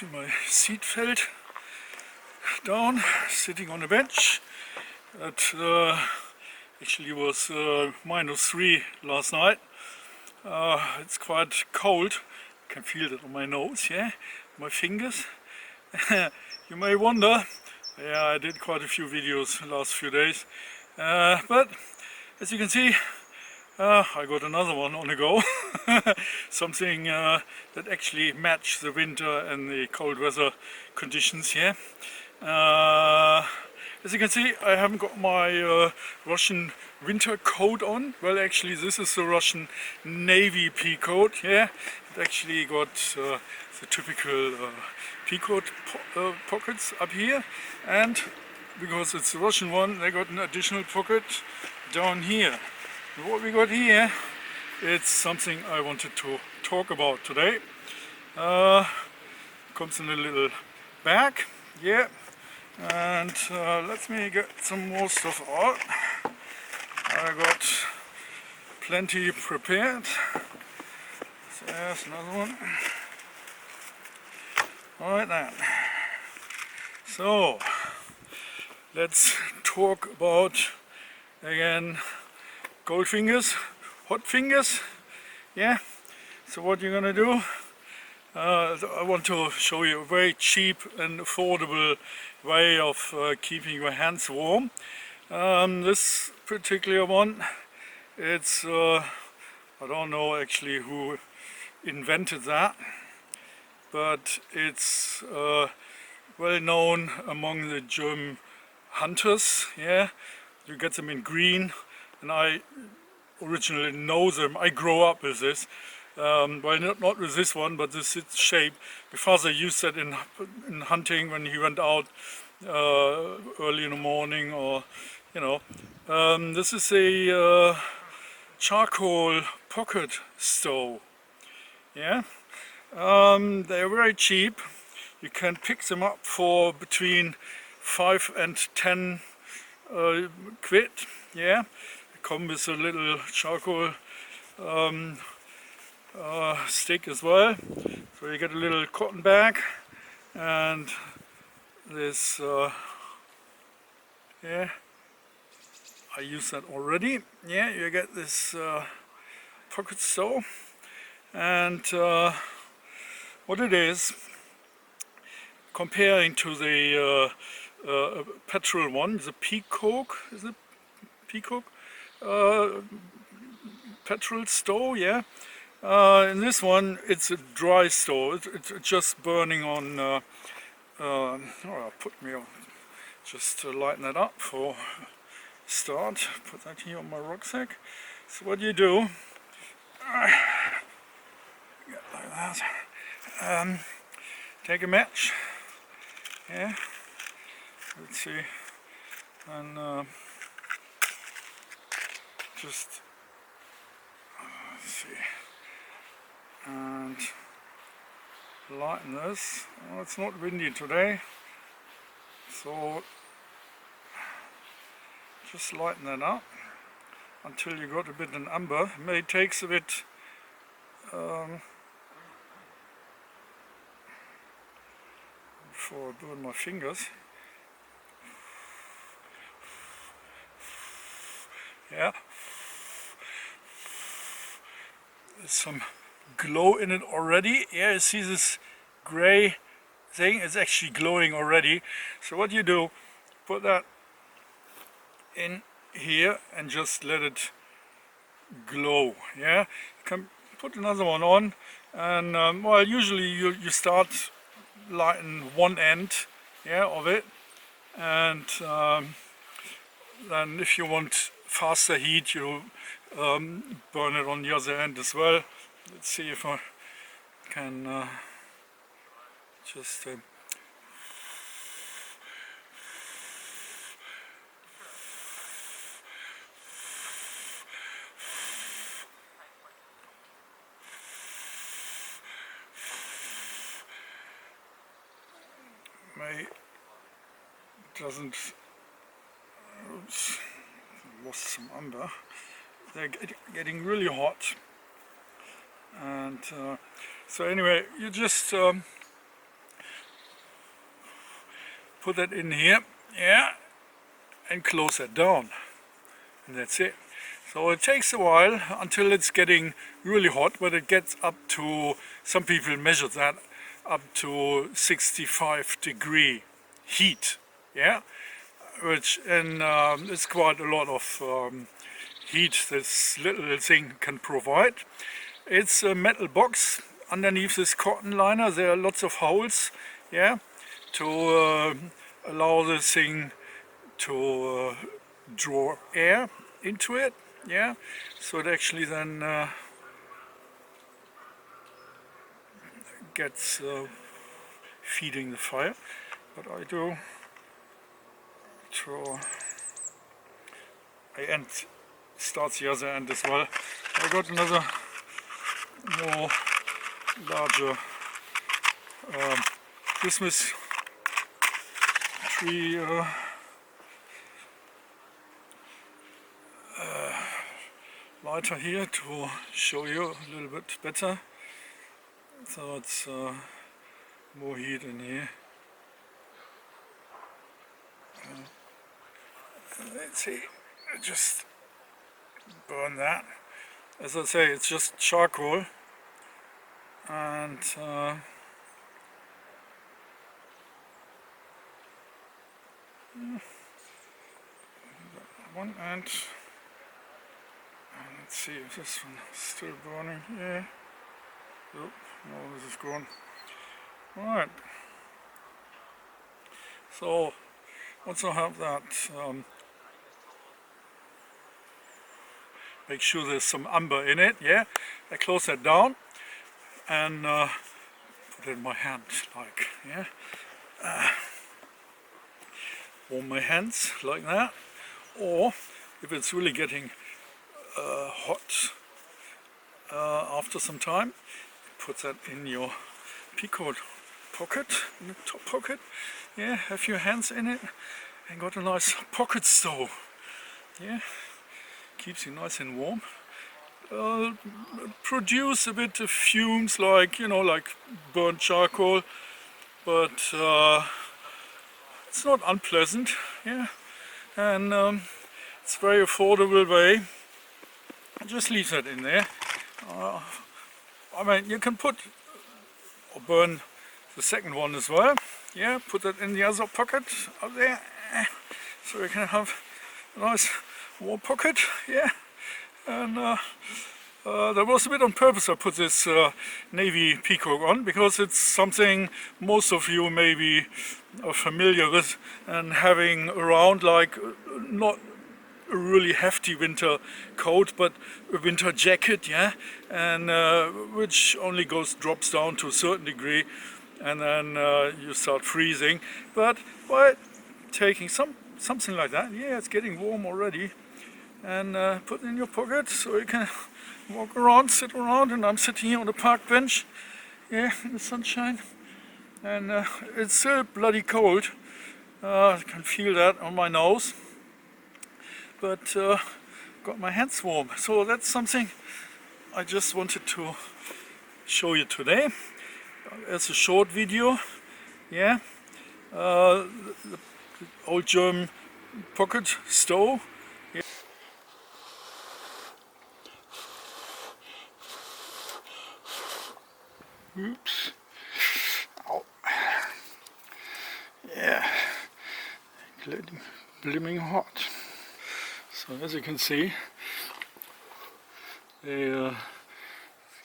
to my seat felt down, sitting on a bench. It actually was -3 last night. It's quite cold. I can feel it on my nose, yeah, my fingers. You may wonder, yeah, I did quite a few videos the last few days, but as you can see, I got another one on the go. Something that actually matches the winter and the cold weather conditions here. As you can see, I haven't got my Russian winter coat on. Well, actually this is the Russian Navy pea coat. Yeah, it actually got the typical pea coat pockets up here, and because it's the Russian one, they got an additional pocket down here. And what we got here, it's something I wanted to talk about today. Comes in a little bag, yeah, and let me get some more stuff out. I got plenty prepared. So there's another one. Alright then. So let's talk about again gold fingers, hot fingers. Yeah. So what you're gonna do? I want to show you a very cheap and affordable way of keeping your hands warm. This particular one, it's I don't know actually who invented that, but it's well known among the German hunters. Yeah, you get them in green, and I originally know them. I grew up with this. Well, not with this one, but this shape. My father used that in hunting when he went out early in the morning, or you know. This is a charcoal pocket stove. Yeah, they're very cheap. You can pick them up for between 5 and 10 quid. Yeah, they come with a little charcoal stick as well. So you get a little cotton bag and this yeah, I use that already. Yeah, you get this pocket stove, and what it is, comparing to the petrol one, the peacock, is it peacock petrol stove? Yeah. In this one, it's a dry stove. It's just burning on. Put me on. Just to lighten it up for start. Put that here on my rucksack. So what you do? Like that. Take a match. Yeah. Let's see. And just. Let's see. And lighten this. Oh, it's not windy today, so just lighten that up until you got a bit in amber. It may takes a bit before I burn my fingers. Yeah, there's some glow in it already. Yeah, you see this gray thing? It's actually glowing already. So what you do, put that in here and just let it glow. Yeah, you can put another one on, and well, usually you start lighting one end, yeah, of it, and then if you want faster heat, you burn it on the other end as well. Let's see if I can just doesn't. Oops, lost some amber. They're getting really hot, and so anyway, you just put that in here, yeah, and close that down, and that's it. So it takes a while until it's getting really hot, but it gets up to, some people measure that, up to 65-degree heat, yeah, which, and it's quite a lot of heat this little thing can provide. It's a metal box. Underneath this cotton liner there are lots of holes, yeah, to allow this thing to draw air into it, yeah, so it actually then gets feeding the fire. But I do to I end starts the other end as well. I got another more larger Christmas tree lighter here to show you a little bit better. So it's more heat in here. Let's see, just burn that. As I say, it's just charcoal, and one end. Let's see if this one is still burning here. Nope, no, this is gone. Alright. So, once I have that, make sure there's some amber in it, yeah? I close that down and put it in my hand, like, yeah? Warm my hands like that. Or, if it's really getting hot after some time, put that in your peacoat pocket, in the top pocket, yeah, have your hands in it and got a nice pocket stove, yeah, keeps you nice and warm. Produce a bit of fumes like, you know, like burnt charcoal, but it's not unpleasant, yeah, and it's a very affordable way. Just leave that in there. I mean, you can put or burn the second one as well. Yeah, put that in the other pocket up there, so you can have a nice warm pocket. Yeah, and that was a bit on purpose. I put this navy peacoat on because it's something most of you maybe are familiar with and having around, like not a really hefty winter coat, but a winter jacket, yeah, and which only drops down to a certain degree, and then you start freezing. But by taking something like that, yeah, it's getting warm already, and put it in your pocket so you can walk around, sit around, and I'm sitting here on the park bench, yeah, in the sunshine, and it's still bloody cold. I can feel that on my nose, but got my hands warm. So that's something I just wanted to show you today. It's a short video, yeah. The old German pocket stove. Yeah. Oops. Ow. Yeah. Blooming hot. So as you can see, they're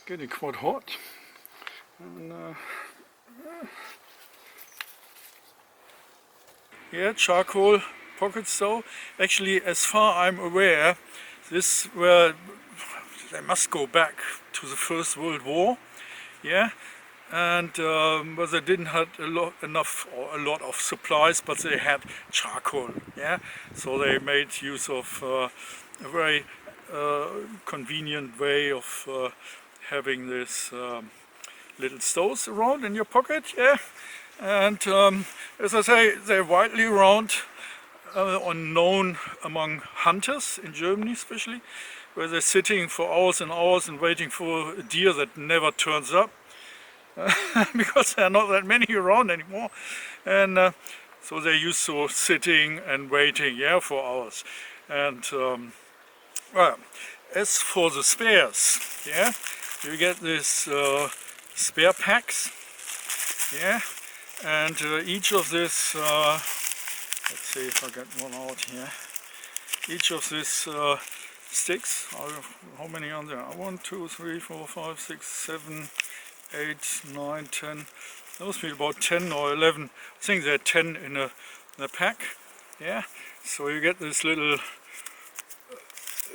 getting quite hot. And, yeah, charcoal pocket stove. Actually, as far I'm aware, they must go back to the First World War. Yeah, and but they didn't have a lot of supplies, but they had charcoal. Yeah, so they made use of a very convenient way of having this little stoves around in your pocket. Yeah, and as I say, they're widely around or known among hunters in Germany, especially, where they're sitting for hours and hours and waiting for a deer that never turns up because there are not that many around anymore. And so they're used to sitting and waiting, yeah, for hours. And well, as for the spares, yeah, you get this spare packs, yeah, and each of this, let's see if I get one out here. Each of these sticks, how many are there? 1, 2, 3, 4, 5, 6, 7, 8, 9, 10. There must be about 10 or 11. I think there are 10 in a pack. Yeah. So you get this little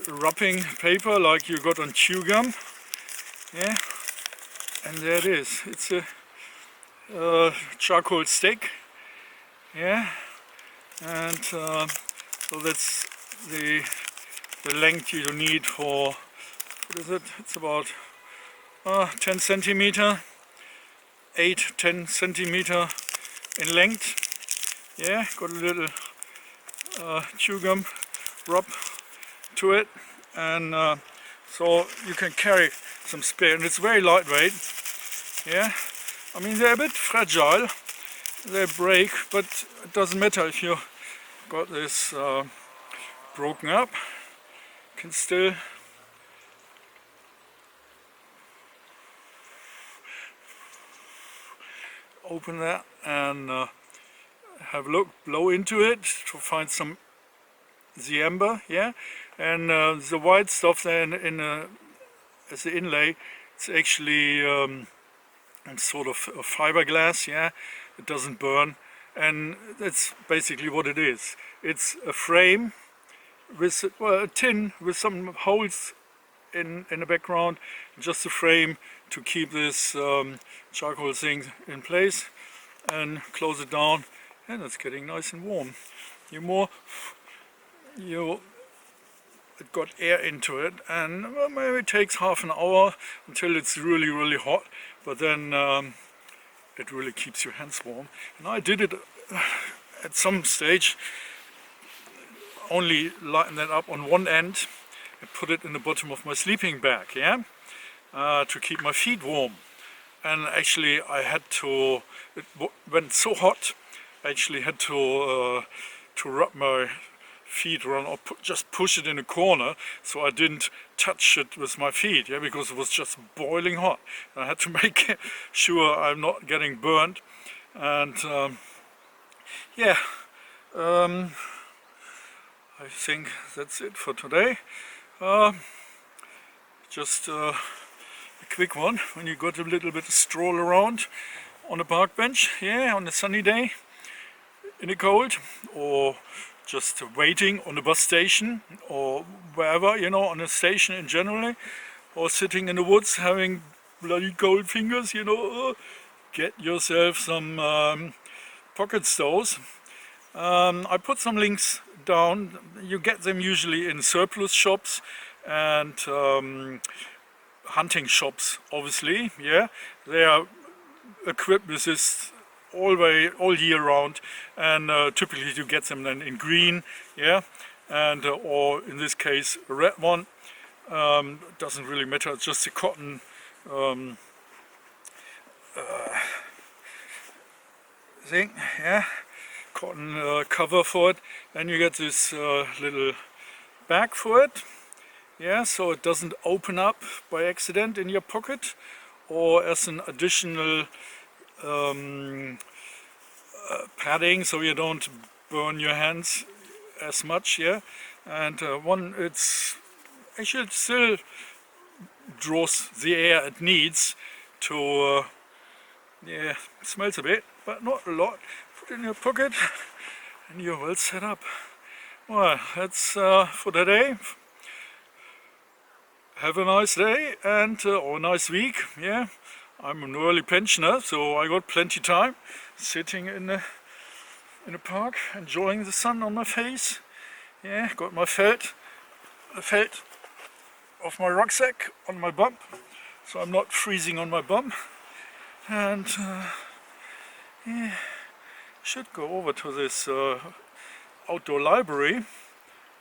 wrapping paper like you got on chew gum. Yeah. And there it is. It's a charcoal stick. Yeah. And so that's the length you need for, what is it? It's about 10 centimeter, 10 centimeter in length. Yeah, got a little chew gum rub to it, and so you can carry some spare, and it's very lightweight. Yeah, I mean they're a bit fragile, they break, but it doesn't matter if you got this broken up. Can still open that and have a look, blow into it to find some the amber, yeah, and the white stuff there as the inlay, it's actually sort of a fiberglass, yeah, it doesn't burn, and that's basically what it is. It's a frame with, well, a tin with some holes in the background, just a frame to keep this charcoal thing in place, and close it down, and it's getting nice and warm. It got air into it, and well, maybe it takes half an hour until it's really hot, but then it really keeps your hands warm. And I did it at some stage, only lighten that up on one end and put it in the bottom of my sleeping bag, yeah, to keep my feet warm. And actually I had to, it went so hot, I actually had to rub my feet around, or just push it in a corner so I didn't touch it with my feet, yeah, because it was just boiling hot. I had to make sure I'm not getting burnt. And yeah, I think that's it for today. Just a quick one when you got a little bit of stroll around on a park bench, yeah, on a sunny day in the cold, or just waiting on a bus station, or wherever, you know, on a station in general, or sitting in the woods having bloody cold fingers, you know, get yourself some pocket stoves. I put some links down. You get them usually in surplus shops and hunting shops, obviously, yeah. They are equipped with this all year round, and typically you get them then in green, yeah, and or in this case a red one. Doesn't really matter, it's just a cotton thing, yeah, cotton cover for it, and you get this little bag for it, yeah, so it doesn't open up by accident in your pocket, or as an additional padding, so you don't burn your hands as much, yeah. And it's actually, it still draws the air it needs to, yeah, it smells a bit, but not a lot. Put it in your pocket and you're well set up. Well, that's for today. Have a nice day and or a nice week, yeah. I'm an early pensioner, so I got plenty time sitting in the park, enjoying the sun on my face. Yeah, got my felt of my rucksack on my bum, so I'm not freezing on my bum. And yeah, should go over to this outdoor library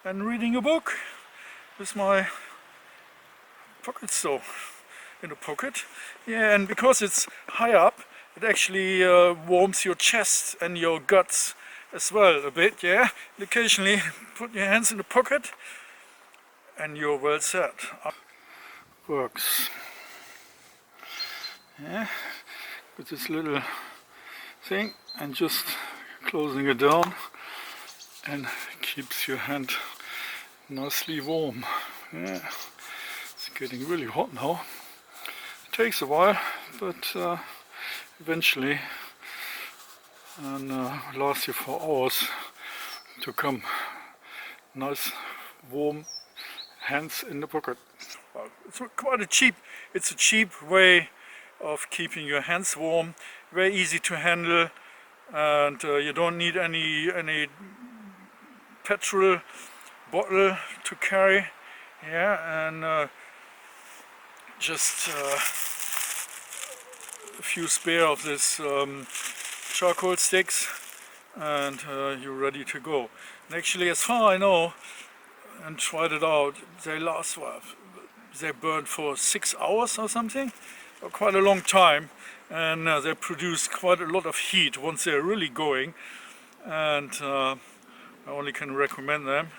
and reading a book with my pocket stove in the pocket. Yeah, and because it's high up, it actually warms your chest and your guts as well a bit, yeah. And occasionally put your hands in the pocket and you're well set. Works. Yeah, with this little thing and just closing it down, and keeps your hand nicely warm. Yeah, it's getting really hot now. It takes a while, but eventually, and lasts you for hours to come. Nice warm hands in the pocket. Well, it's quite a cheap way of keeping your hands warm. Very easy to handle, and you don't need any petrol bottle to carry. Yeah, and just a few spare of this charcoal sticks, and you're ready to go. And actually, as far as I know, and tried it out, they last, well, they burn for 6 hours or something, or quite a long time, and they produce quite a lot of heat once they're really going, and I only can recommend them.